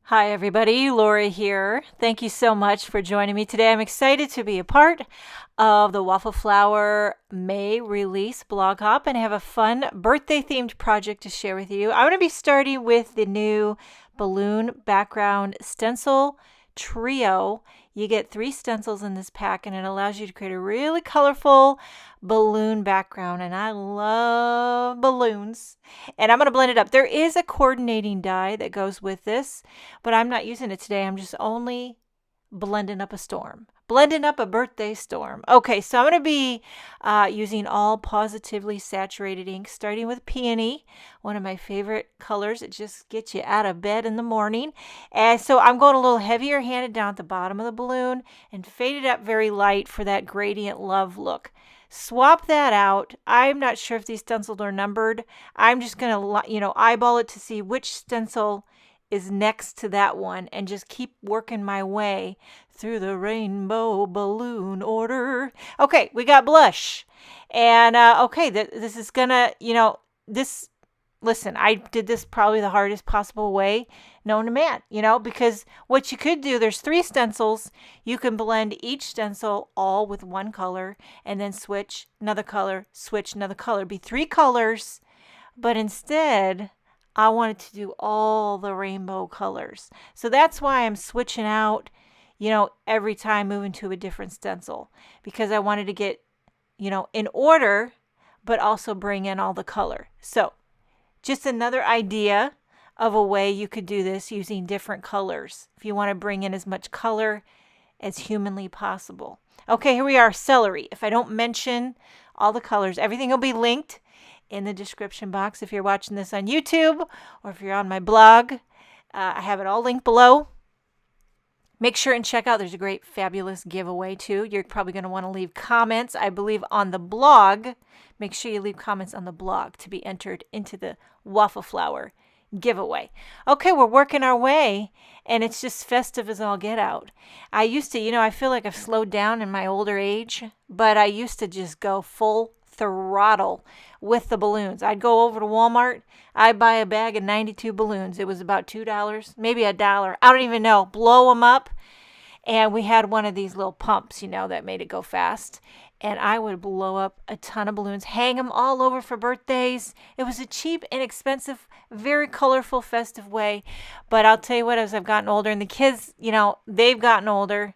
Hi everybody, Lori here. Thank you so much for joining me today. I'm excited to be a part of the Waffle Flower May release blog hop and have a fun birthday themed project to share with you. I'm going to be starting with the new balloon background stencil trio. You get 3 stencils in this pack and it allows you to create a really colorful balloon background, and I love balloons. And I'm going to blend it up. There is a coordinating die that goes with this, but I'm not using it today. I'm just only blending up a storm. Blending up a birthday storm. Okay, so I'm going to be using all Pawsitively saturated ink, starting with Peony, one of my favorite colors. It just gets you out of bed in the morning. And so I'm going a little heavier handed down at the bottom of the balloon and fade it up very light for that gradient love look. Swap that out. I'm not sure if these stencils are numbered. I'm just going to, eyeball it to see which stencil is next to that one and just keep working my way through the rainbow balloon order. Okay, we got blush. And okay, this is gonna, listen, I did this probably the hardest possible way known to man, because what you could do, there's 3 stencils. You can blend each stencil all with one color and then switch another color, switch another color. Be 3 colors, but instead I wanted to do all the rainbow colors. So that's why I'm switching out, every time moving to a different stencil, because I wanted to get, in order, but also bring in all the color. So just another idea of a way you could do this using different colors if you want to bring in as much color as humanly possible. Okay, here we are, celery. If I don't mention all the colors, everything will be linked in the description box if you're watching this on YouTube or if you're on my blog. I have it all linked below. Make sure and check out, there's a great fabulous giveaway too. You're probably going to want to leave comments, I believe, on the blog. Make sure you leave comments on the blog to be entered into the Waffle Flower giveaway. Okay, we're working our way, and it's just festive as all get out. I used to, I feel like I've slowed down in my older age, but I used to just go full throttle with the balloons. I'd go over to Walmart. I'd buy a bag of 92 balloons. It was about $2, maybe $1. I don't even know. Blow them up. And we had one of these little pumps, that made it go fast. And I would blow up a ton of balloons, hang them all over for birthdays. It was a cheap, inexpensive, very colorful, festive way. But I'll tell you what, as I've gotten older, and the kids, they've gotten older,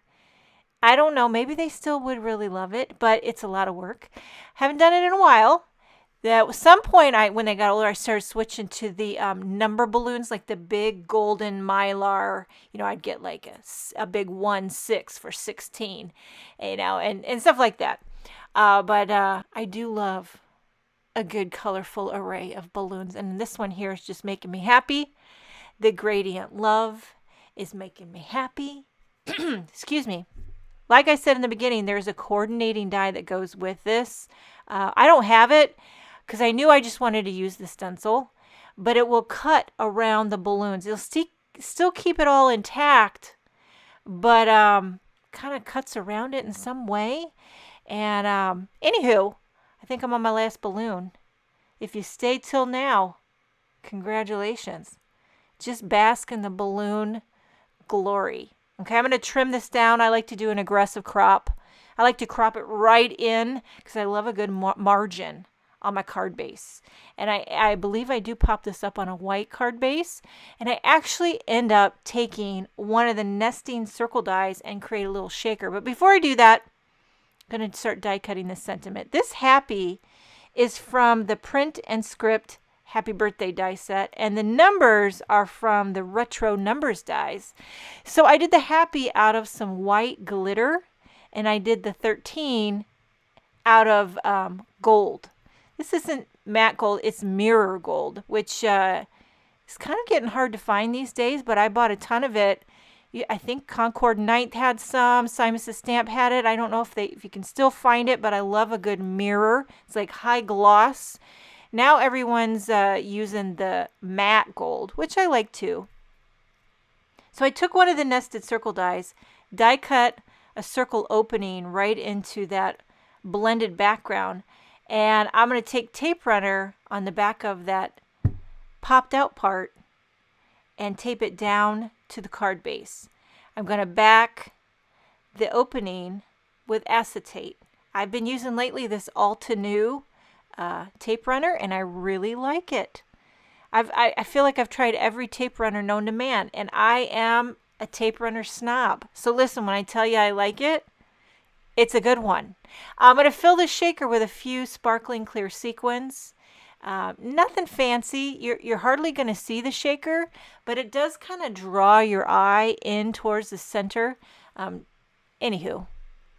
I don't know, maybe they still would really love it, but it's a lot of work. Haven't done it in a while. At some point, when they got older, I started switching to the number balloons, like the big golden mylar. I'd get like a big 1/6 for 16, and stuff like that. But I do love a good colorful array of balloons, and this one here is just making me happy. The gradient love is making me happy. Excuse me. Like I said in the beginning, there's a coordinating die that goes with this. I don't have it because I knew I just wanted to use the stencil, but it will cut around the balloons. It'll still keep it all intact, but kind of cuts around it in some way. And anywho, I think I'm on my last balloon. If you stayed till now, congratulations. Just bask in the balloon glory. Okay, I'm going to trim this down. I like to do an aggressive crop. I like to crop it right in because I love a good margin on my card base. And I believe I do pop this up on a white card base. And I actually end up taking one of the nesting circle dies and create a little shaker. But before I do that, I'm going to start die cutting this sentiment. This happy is from the Print and Script Happy Birthday die set, and the numbers are from the Retro Numbers dies. So I did the happy out of some white glitter, and I did the 13 out of gold. This isn't matte gold, it's mirror gold, which is kind of getting hard to find these days, but I bought a ton of it. I think Concord Ninth had some, Simon's Stamp had it. I don't know if you can still find it, but I love a good mirror. It's like high gloss. Now everyone's using the matte gold, which I like too. So I took one of the nested circle dies, die cut a circle opening right into that blended background, and I'm going to take tape runner on the back of that popped out part and tape it down to the card base. I'm going to back the opening with acetate. I've been using lately this Altenew tape runner, and I really like it. I feel like I've tried every tape runner known to man, and I am a tape runner snob. So listen, when I tell you I like it, it's a good one. I'm going to fill this shaker with a few sparkling clear sequins. Nothing fancy. You're hardly going to see the shaker, but it does kind of draw your eye in towards the center. Anywho,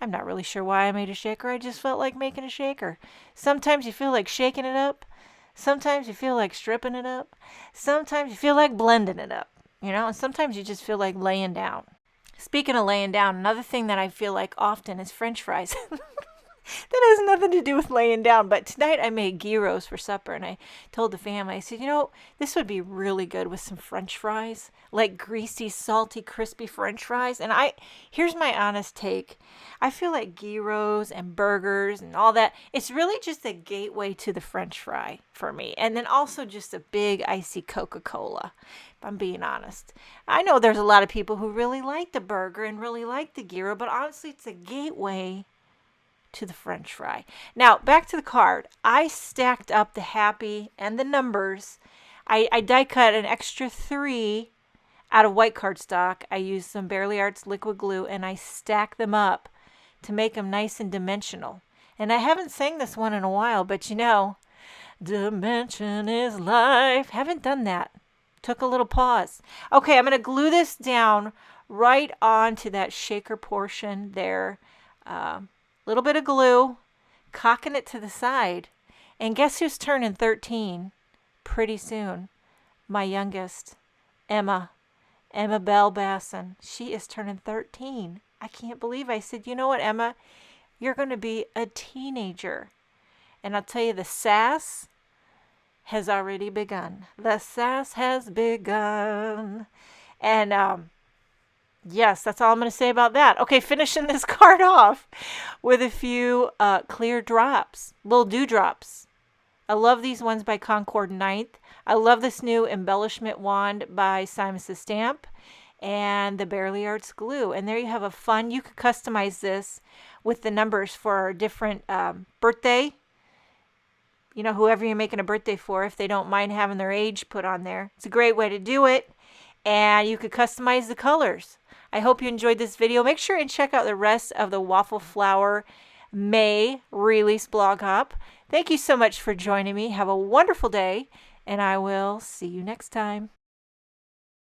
I'm not really sure why I made a shaker. I just felt like making a shaker. Sometimes you feel like shaking it up. Sometimes you feel like stripping it up. Sometimes you feel like blending it up. And sometimes you just feel like laying down. Speaking of laying down, another thing that I feel like often is French fries. That has nothing to do with laying down. But tonight I made gyros for supper, and I told the family, I said, this would be really good with some French fries, like greasy, salty, crispy French fries. And here's my honest take. I feel like gyros and burgers and all that, it's really just a gateway to the French fry for me. And then also just a big icy Coca-Cola, if I'm being honest. I know there's a lot of people who really like the burger and really like the gyro, but honestly, it's a gateway to the French fry. Now, back to the card. I stacked up the happy and the numbers. I die cut an extra 3 out of white cardstock. I used some Bearly Arts liquid glue, and I stacked them up to make them nice and dimensional. And I haven't sang this one in a while, but dimension is life. Haven't done that. Took a little pause. Okay, I'm going to glue this down right onto that shaker portion there. Little bit of glue, cocking it to the side. And guess who's turning 13 pretty soon? My youngest, Emma Bell Basson. She is turning 13. I can't believe I said, you know what, Emma? You're going to be a teenager. And I'll tell you, the sass has already begun. The sass has begun. And yes, that's all I'm going to say about that. Okay, finishing this card off with a few clear drops, little dewdrops. I love these ones by Concord 9th. I love this new embellishment wand by Simon Says Stamp and the Bearly Arts glue. And there you have you could customize this with the numbers for a different birthday. Whoever you're making a birthday for, if they don't mind having their age put on there. It's a great way to do it. And you could customize the colors. I hope you enjoyed this video. Make sure and check out the rest of the Waffle Flower May release blog hop. Thank you so much for joining me. Have a wonderful day, and I will see you next time.